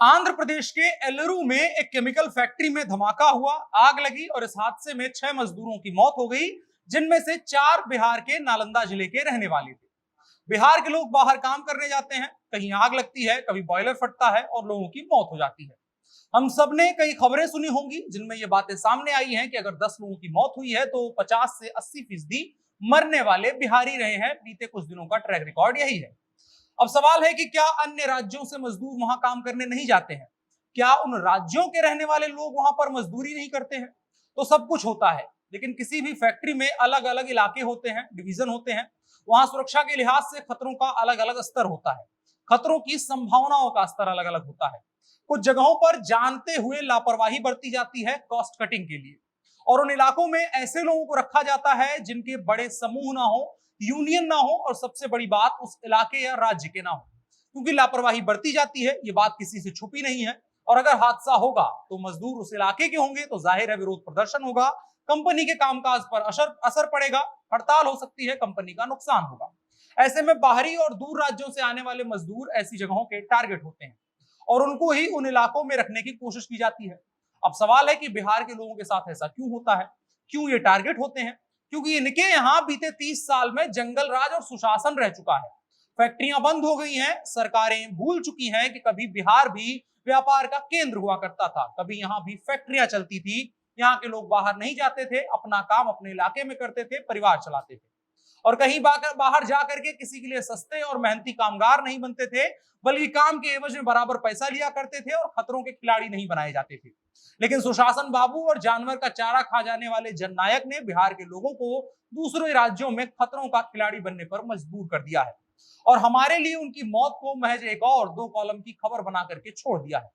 आंध्र प्रदेश के एल्लुरु में एक केमिकल फैक्ट्री में धमाका हुआ, आग लगी और इस हादसे में 6 मजदूरों की मौत हो गई, जिनमें से 4 बिहार के नालंदा जिले के रहने वाले थे। बिहार के लोग बाहर काम करने जाते हैं, कहीं आग लगती है, कभी बॉयलर फटता है और लोगों की मौत हो जाती है। हम सब ने कई खबरें सुनी होंगी जिनमें ये बातें सामने आई हैं कि अगर 10 लोगों की मौत हुई है तो 50 से 80% मरने वाले बिहारी रहे हैं। बीते कुछ दिनों का ट्रैक रिकॉर्ड यही है। अब सवाल है कि क्या अन्य राज्यों से मजदूर वहां काम करने नहीं जाते हैं? क्या उन राज्यों के रहने वाले लोग वहां पर मजदूरी नहीं करते हैं? तो सब कुछ होता है, लेकिन किसी भी फैक्ट्री में अलग अलग इलाके होते हैं, डिवीजन होते हैं। वहां सुरक्षा के लिहाज से खतरों का अलग अलग स्तर होता है, खतरों की संभावनाओं का स्तर अलग अलग होता है। कुछ जगहों पर जानते हुए लापरवाही बरती जाती है कॉस्ट कटिंग के लिए, और उन इलाकों में ऐसे लोगों को रखा जाता है जिनके बड़े समूह ना हो, यूनियन ना हो, और सबसे बड़ी बात उस इलाके या राज्य के ना हो, क्योंकि लापरवाही बरती जाती है। ये बात किसी से छुपी नहीं है। और अगर हादसा होगा तो मजदूर उस इलाके के होंगे, तो जाहिर है विरोध प्रदर्शन होगा, कंपनी के कामकाज पर असर पड़ेगा, हड़ताल हो सकती है, कंपनी का नुकसान होगा। ऐसे में बाहरी और दूर राज्यों से आने वाले मजदूर ऐसी जगहों के टारगेट होते हैं और उनको ही उन इलाकों में रखने की कोशिश की जाती है। अब सवाल है कि बिहार के लोगों के साथ ऐसा क्यों होता है, क्यों ये टारगेट होते हैं? क्योंकि इनके यहाँ बीते 30 साल में जंगल राज और सुशासन रह चुका है। फैक्ट्रियां बंद हो गई हैं, सरकारें भूल चुकी हैं कि कभी बिहार भी व्यापार का केंद्र हुआ करता था, कभी यहाँ भी फैक्ट्रियां चलती थी। यहाँ के लोग बाहर नहीं जाते थे, अपना काम अपने इलाके में करते थे, परिवार चलाते थे, और कहीं बाहर जाकर के किसी के लिए सस्ते और मेहनती कामगार नहीं बनते थे, बल्कि काम के एवज में बराबर पैसा लिया करते थे और खतरों के खिलाड़ी नहीं बनाए जाते थे। लेकिन सुशासन बाबू और जानवर का चारा खा जाने वाले जननायक ने बिहार के लोगों को दूसरे राज्यों में खतरों का खिलाड़ी बनने पर मजबूर कर दिया है, और हमारे लिए उनकी मौत को महज एक और 2 कॉलम की खबर बना करके छोड़ दिया है।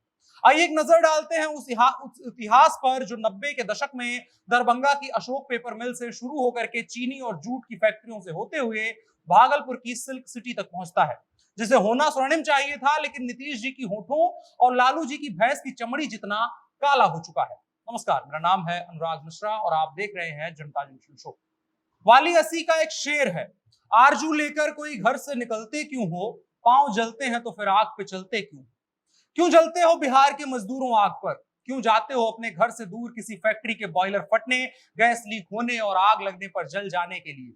आइए एक नजर डालते हैं उस इतिहास पर जो 90 के दशक में दरभंगा की अशोक पेपर मिल से शुरू होकर के चीनी और जूट की फैक्ट्रियों से होते हुए भागलपुर की सिल्क सिटी तक पहुंचता है, जिसे होना स्वर्णिम चाहिए था, लेकिन नीतीश जी की होठों और लालू जी की भैंस की चमड़ी जितना काला हो चुका है। नमस्कार, मेरा नाम है अनुराग मिश्रा और आप देख रहे हैं जनता जंक्शन शो। वाली असी का एक शेर है, आरजू लेकर कोई घर से निकलते क्यों हो, पांव जलते हैं तो फिर आग पे चलते क्यों? क्यों जलते हो बिहार के मजदूरों आग पर? क्यों जाते हो अपने घर से दूर किसी फैक्ट्री के बॉयलर फटने, गैस लीक होने और आग लगने पर जल जाने के लिए?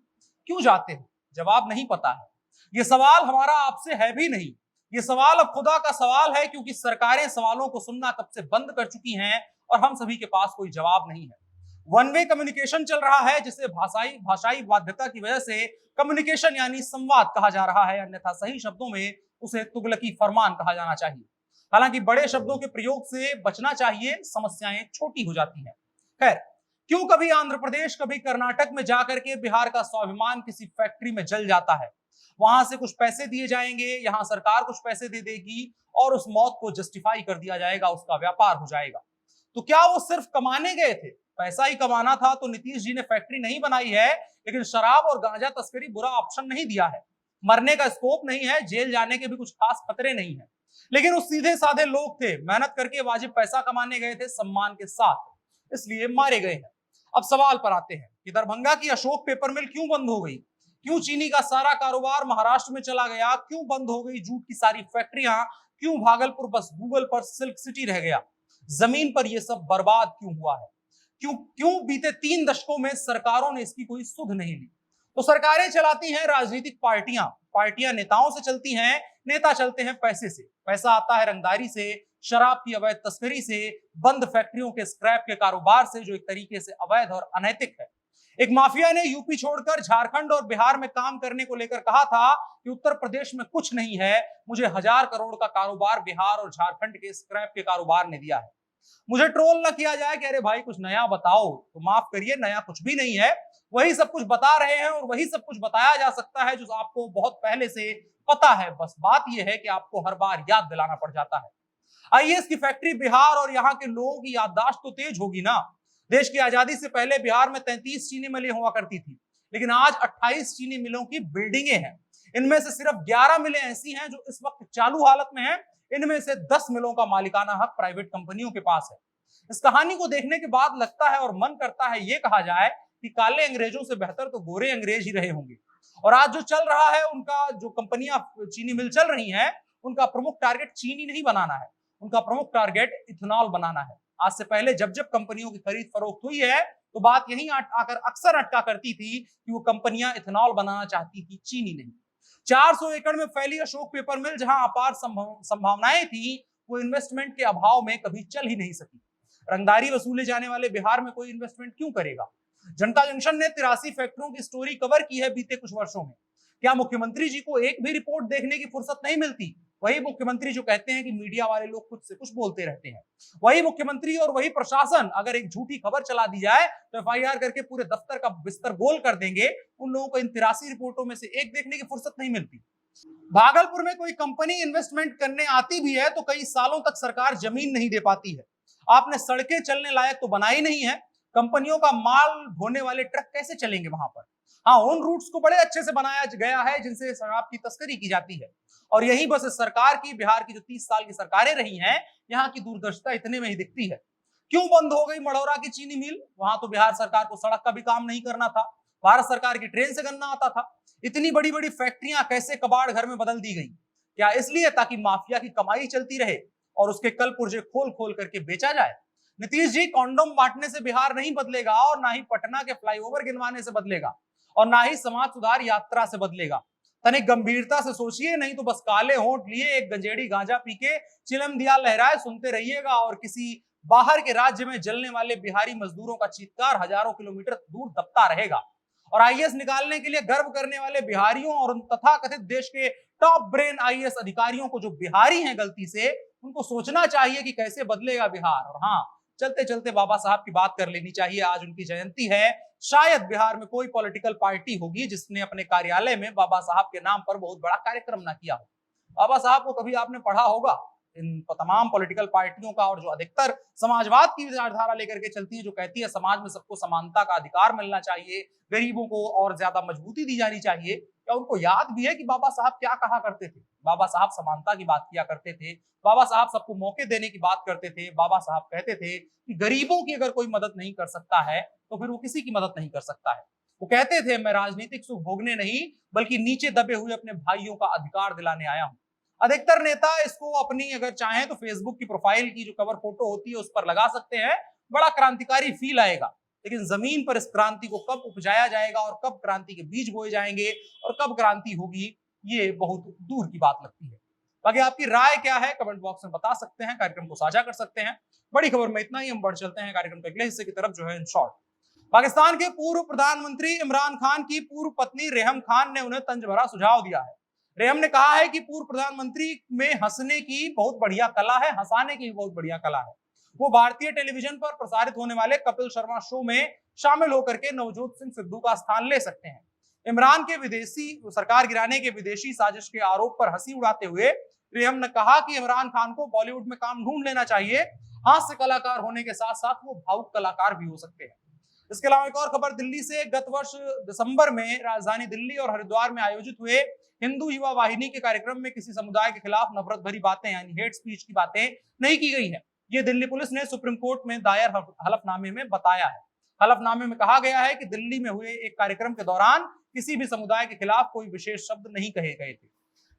क्यों जाते हो? जवाब नहीं पता है। ये सवाल हमारा आपसे है भी नहीं, ये सवाल अब खुदा का सवाल है, क्योंकि सरकारें सवालों को सुनना कब से बंद कर चुकी हैं और हम सभी के पास कोई जवाब नहीं है। वन वे कम्युनिकेशन चल रहा है, जिसे भाषाई बाध्यता की वजह से कम्युनिकेशन यानी संवाद कहा जा रहा है, अन्यथा सही शब्दों में उसे तुगलकी फरमान कहा जाना चाहिए। हालांकि बड़े शब्दों के प्रयोग से बचना चाहिए, समस्याएं छोटी हो जाती हैं। खैर, क्यों कभी आंध्र प्रदेश, कभी कर्नाटक में जाकर के बिहार का स्वाभिमान किसी फैक्ट्री में जल जाता है। वहां से कुछ पैसे दिए जाएंगे, यहाँ सरकार कुछ पैसे दे देगी और उस मौत को जस्टिफाई कर दिया जाएगा, उसका व्यापार हो जाएगा। तो क्या वो सिर्फ कमाने गए थे? पैसा ही कमाना था तो नीतीश जी ने फैक्ट्री नहीं बनाई है, लेकिन शराब और गांजा तस्करी बुरा ऑप्शन नहीं दिया है। मरने का स्कोप नहीं है, जेल जाने के भी कुछ खास खतरे नहीं है, लेकिन वो सीधे साधे लोग थे, मेहनत करके वाजिब पैसा कमाने गए थे सम्मान के साथ, इसलिए मारे गए हैं। अब सवाल पर आते हैं कि दरभंगा की अशोक पेपर मिल क्यों बंद हो गई? क्यों चीनी का सारा कारोबार महाराष्ट्र में चला गया? क्यों बंद हो गई जूट की सारी फैक्ट्रियां? क्यों भागलपुर बस गूगल पर सिल्क सिटी रह गया? जमीन पर यह सब बर्बाद क्यों हुआ है? क्यों क्यों बीते 3 दशकों में सरकारों ने इसकी कोई सुध नहीं ली? तो सरकारें चलाती हैं राजनीतिक पार्टियां, पार्टियां नेताओं से चलती हैं, नेता चलते हैं पैसे से। पैसा आता है रंगदारी से, शराब की अवैध तस्करी से, बंद फैक्ट्रियों के स्क्रैप के कारोबार से, जो एक तरीके से अवैध और अनैतिक है। एक माफिया ने यूपी छोड़कर झारखंड और बिहार में काम करने को लेकर कहा था कि उत्तर प्रदेश में कुछ नहीं है, मुझे 1000 करोड़ का कारोबार बिहार और झारखंड के स्क्रैप के कारोबार ने दिया है। मुझे ट्रोल ना किया जाए कि अरे भाई कुछ नया बताओ, तो माफ करिए, नया कुछ भी नहीं है, वही सब कुछ बता रहे हैं और वही सब कुछ बताया जा सकता है जो आपको बहुत पहले से पता है। बस बात यह है कि आपको हर बार याद दिलाना पड़ जाता है। आईएएस की फैक्ट्री बिहार और यहाँ के लोगों की याददाश्त तो तेज होगी ना। देश की आजादी से पहले बिहार में 33 चीनी मिलें हुआ करती थी, लेकिन आज 28 चीनी मिलों की बिल्डिंगें हैं। इनमें से सिर्फ 11 मिलें ऐसी हैं जो इस वक्त चालू हालत में हैं। इनमें से 10 मिलों का मालिकाना हक प्राइवेट कंपनियों के पास है। इस कहानी को देखने के बाद लगता है और मन करता है ये कहा जाए कि काले अंग्रेजों से बेहतर तो गोरे अंग्रेज ही रहे होंगे। और आज जो चल रहा है, उनका जो कंपनियां चीनी मिल चल रही हैं, उनका प्रमुख टारगेट चीनी नहीं बनाना है, उनका प्रमुख टारगेट इथेनॉल बनाना है। आज से पहले जब जब कंपनियों की खरीद फरोख्त हुई है तो बात यहीं आकर अक्सर अटका करती थी कि वो कंपनियां इथेनॉल बनाना चाहती थी, चीनी नहीं। 400 एकड़ में फैली अशोक पेपर मिल जहां अपार संभावनाएं थी, वो इन्वेस्टमेंट के अभाव में कभी चल ही नहीं सकी। रंगदारी वसूले जाने वाले बिहार में कोई इन्वेस्टमेंट क्यों करेगा? जनता जंक्शन ने 83 फैक्ट्रियों की स्टोरी कवर की है बीते कुछ वर्षों में। क्या मुख्यमंत्री जी को एक भी रिपोर्ट देखने की फुर्सत नहीं मिलती? वही मुख्यमंत्री जो कहते हैं कि मीडिया वाले लोग कुछ से कुछ बोलते रहते हैं, वही मुख्यमंत्री और वही प्रशासन अगर एक झूठी खबर चला दी जाए तो एफआईआर करके पूरे दफ्तर का बिस्तर गोल कर देंगे। उन लोगों को इन 83 रिपोर्टों में से एक देखने की फुर्सत नहीं मिलती। भागलपुर में कोई कंपनी इन्वेस्टमेंट करने आती भी है तो कई सालों तक सरकार जमीन नहीं दे पाती है। आपने सड़कें चलने लायक तो बनाई नहीं है, कंपनियों का माल ढोने वाले ट्रक कैसे चलेंगे वहां पर? हाँ, उन रूट्स को बड़े अच्छे से बनाया गया है जिनसे शराब की तस्करी की जाती है। और यही बस इस सरकार की, बिहार की जो 30 साल की सरकारें रही हैं, यहाँ की दूरदर्शिता इतने में ही दिखती है। क्यों बंद हो गई मढ़ौरा की चीनी मिल? वहां तो बिहार सरकार को सड़क का भी काम नहीं करना था, भारत सरकार की ट्रेन से गन्ना आता था। इतनी बड़ी बड़ी फैक्ट्रियां कैसे कबाड़ घर में बदल दी गई? क्या इसलिए ताकि माफिया की कमाई चलती रहे और उसके कल पुर्जे खोल खोल करके बेचा जाए? नीतीश जी, कॉन्डोम बांटने से बिहार नहीं बदलेगा और ना ही पटना के फ्लाईओवर गिनवाने से बदलेगा और ना ही समाज सुधार यात्रा से बदलेगा। तनिक गंभीरता से सोचिए, नहीं तो बस काले होंठ लिए एक गंजेड़ी गांजा पी के चिलम दिया लहराए सुनते रहिएगा और किसी बाहर के राज्य में जलने वाले बिहारी मजदूरों का चीत्कार हजारों किलोमीटर दूर दबता रहेगा। और आईएएस निकालने के लिए गर्व करने वाले बिहारियों और उन तथाकथित देश के टॉप ब्रेन आईएएस अधिकारियों को जो बिहारी हैं गलती से, उनको सोचना चाहिए कि कैसे बदलेगा बिहार। और हाँ, चलते चलते बाबा साहब की बात कर लेनी चाहिए। आज उनकी जयंती है। शायद बिहार में कोई पॉलिटिकल पार्टी होगी जिसने अपने कार्यालय में बाबा साहब के नाम पर बहुत बड़ा कार्यक्रम ना किया हो। बाबा साहब को कभी आपने पढ़ा होगा? इन तमाम पॉलिटिकल पार्टियों का और जो अधिकतर समाजवाद की विचारधारा लेकर के चलती है, जो कहती है समाज में सबको समानता का अधिकार मिलना चाहिए, गरीबों को और ज्यादा मजबूती दी जानी चाहिए, क्या उनको याद भी है कि बाबा साहब क्या कहा करते थे? बाबा साहब समानता की बात किया करते थे, बाबा साहब सबको मौके देने की बात करते थे। बाबा साहब कहते थे कि गरीबों की अगर कोई मदद नहीं कर सकता है तो फिर वो किसी की मदद नहीं कर सकता है। वो कहते थे, मैं राजनीतिक सुख भोगने नहीं बल्कि नीचे दबे हुए अपने भाइयों का अधिकार दिलाने आया हूं। अधिकतर नेता इसको अपनी अगर चाहें तो फेसबुक की प्रोफाइल की जो कवर फोटो होती है उस पर लगा सकते हैं, बड़ा क्रांतिकारी फील आएगा। लेकिन जमीन पर इस क्रांति को कब उपजाया जाएगा और कब क्रांति के बीज बोए जाएंगे और कब क्रांति होगी, ये बहुत दूर की बात लगती है। बाकी आपकी राय क्या है कमेंट बॉक्स में बता सकते हैं, कार्यक्रम को साझा कर सकते हैं। बड़ी खबर में इतना ही, हम बढ़ चलते हैं कार्यक्रम के अगले हिस्से की तरफ, जो है इन शॉर्ट। पाकिस्तान के पूर्व प्रधानमंत्री इमरान खान की पूर्व पत्नी रेहम खान ने उन्हें तंज भरा सुझाव दिया है। रेहम ने कहा है कि पूर्व प्रधानमंत्री में हंसने की बहुत बढ़िया कला है, हंसाने की भी बहुत बढ़िया कला है। वो भारतीय टेलीविजन पर प्रसारित होने वाले कपिल शर्मा शो में शामिल होकर के नवजोत सिंह सिद्धू का स्थान ले सकते हैं। इमरान के विदेशी सरकार गिराने के विदेशी साजिश के आरोप पर हंसी उड़ाते हुए रेहम ने कहा कि इमरान खान को बॉलीवुड में काम ढूंढ लेना चाहिए। हास्य कलाकार होने के साथ साथ वो भावुक कलाकार भी हो सकते हैं। इसके अलावा एक और खबर दिल्ली से, गत वर्ष दिसंबर में राजधानी दिल्ली और हरिद्वार में आयोजित हुए हिंदू युवा वाहिनी के कार्यक्रम में किसी समुदाय के खिलाफ नफरत भरी बातें यानी हेट स्पीच की बातें नहीं की गई है। ये दिल्ली पुलिस ने सुप्रीम कोर्ट में दायर हलफनामे में बताया है। हलफनामे में कहा गया है कि दिल्ली में हुए एक कार्यक्रम के दौरान किसी भी समुदाय के खिलाफ कोई विशेष शब्द नहीं कहे गए थे।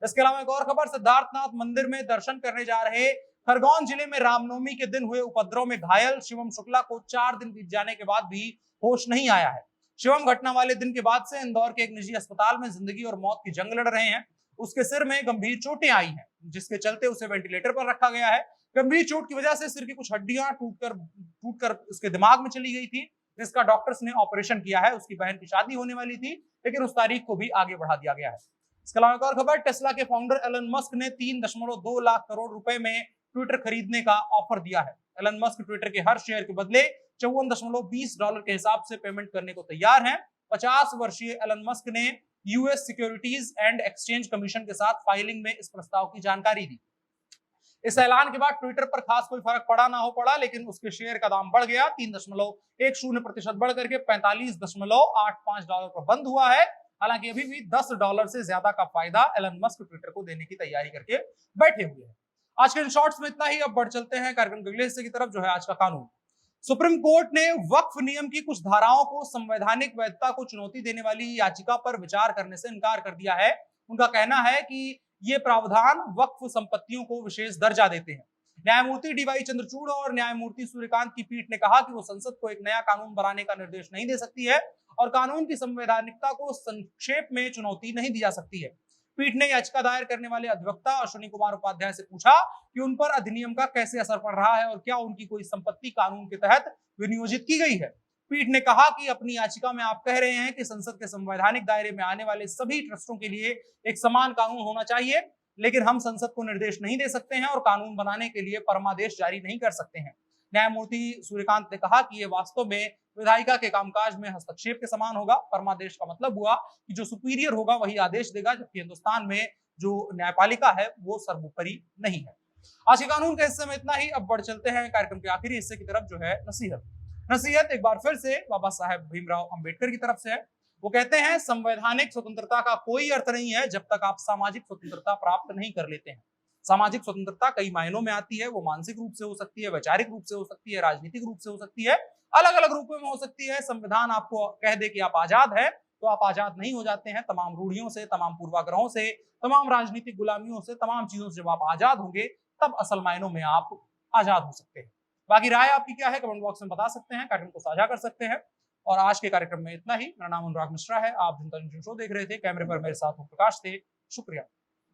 इसके अलावा एक और खबर, सिद्धार्थनाथ मंदिर में दर्शन करने जा रहे खरगोन जिले में रामनवमी के दिन हुए उपद्रव में घायल शिवम शुक्ला को 4 दिन बीत जाने के बाद भी होश नहीं आया है। शिवम घटना वाले दिन के बाद से इंदौर के एक निजी अस्पताल में जिंदगी और मौत की जंग लड़ रहे हैं। उसके सिर में गंभीर चोटें आई हैं, जिसके चलते उसे वेंटिलेटर पर रखा गया है। गंभीर चोट की वजह से सिर की कुछ हड्डियां टूटकर उसके दिमाग में चली गई थी, जिसका डॉक्टर्स ने ऑपरेशन किया है। उसकी बहन की शादी होने वाली थी, लेकिन उस तारीख को भी आगे बढ़ा दिया गया है। इसके अलावा एक और खबर, टेस्ला के फाउंडर एलन मस्क ने 3.2 लाख करोड़ रुपए में ट्विटर खरीदने का ऑफर दिया है। एलन मस्क ट्विटर के हर शेयर के बदले $54.20 के हिसाब से पेमेंट करने को तैयार हैं। 50 वर्षीय एलन मस्क ने US securities and exchange commission के साथ फाइलिंग में इस प्रस्ताव की जानकारी दी। इस ऐलान के बाद ट्विटर पर खास कोई फर्क पड़ा ना हो पड़ा, लेकिन उसके शेयर का दाम बढ़ गया। 3.10% बढ़ करके $45.85 पर बंद हुआ है। हालांकि अभी भी $10 से ज्यादा का फायदा एलन मस्क ट्विटर को देने की तैयारी करके बैठे हुए हैं। आज के इन शॉर्ट्स में इतना ही, अब बढ़ चलते हैं कार्यक्रम के अगले हिस्से की तरफ, जो है आज का कानून। सुप्रीम कोर्ट ने वक्फ नियम की कुछ धाराओं को संवैधानिक वैधता को चुनौती देने वाली याचिका पर विचार करने से इनकार कर दिया है। उनका कहना है कि ये प्रावधान वक्फ संपत्तियों को विशेष दर्जा देते हैं। न्यायमूर्ति डीवाई चंद्रचूड़ और न्यायमूर्ति सूर्यकांत की पीठ ने कहा कि वो संसद को एक नया कानून बनाने का निर्देश नहीं दे सकती है और कानून की संवैधानिकता को संक्षेप में चुनौती नहीं दी जा सकती है। पीठ ने याचिका दायर करने वाले अधिवक्ता अश्विनी कुमार उपाध्याय से पूछा कि उन पर अधिनियम का कैसे असर पड़ रहा है और क्या उनकी कोई संपत्ति कानून के तहत विनियोजित की गई है। पीठ ने कहा कि अपनी याचिका में आप कह रहे हैं कि संसद के संवैधानिक दायरे में आने वाले सभी ट्रस्टों के लिए एक समान कानून होना चाहिए, लेकिन हम संसद को निर्देश नहीं दे सकते हैं और कानून बनाने के लिए परमादेश जारी नहीं कर सकते हैं। न्यायमूर्ति सूर्यकांत ने कहा कि यह वास्तव में विधायिका के कामकाज में हस्तक्षेप के समान होगा। परमादेश का मतलब हुआ कि जो सुपीरियर होगा वही आदेश देगा, जबकि हिंदुस्तान में जो न्यायपालिका है वो सर्वोपरि नहीं है। आज के कानून के हिस्से में इतना ही। अब बढ़ चलते हैं कार्यक्रम के आखिरी हिस्से की तरफ, जो है नसीहत। नसीहत एक बार फिर से बाबा साहेब भीमराव अंबेडकर की तरफ से है। वो कहते हैं, संवैधानिक स्वतंत्रता का कोई अर्थ नहीं है जब तक आप सामाजिक स्वतंत्रता प्राप्त नहीं कर लेते हैं। सामाजिक स्वतंत्रता कई मायनों में आती है। वो मानसिक रूप से हो सकती है, वैचारिक रूप से हो सकती है, राजनीतिक रूप से हो सकती है, अलग अलग रूपों में हो सकती है। संविधान आपको कह दे कि आप आजाद है तो आप आजाद नहीं हो जाते हैं। तमाम रूढ़ियों से, तमाम पूर्वाग्रहों से, तमाम राजनीतिक गुलामियों से, तमाम चीजों से जब आप आजाद होंगे तब असल मायनों में आप आजाद हो सकते हैं। बाकी राय आपकी क्या है कमेंट बॉक्स में बता सकते हैं, कार्यक्रम को साझा कर सकते हैं। और आज के कार्यक्रम में इतना ही। मेरा नाम अनुराग मिश्रा है। आप जनता जंक्शन शो देख रहे थे। कैमरे पर मेरे साथ प्रकाश थे। शुक्रिया।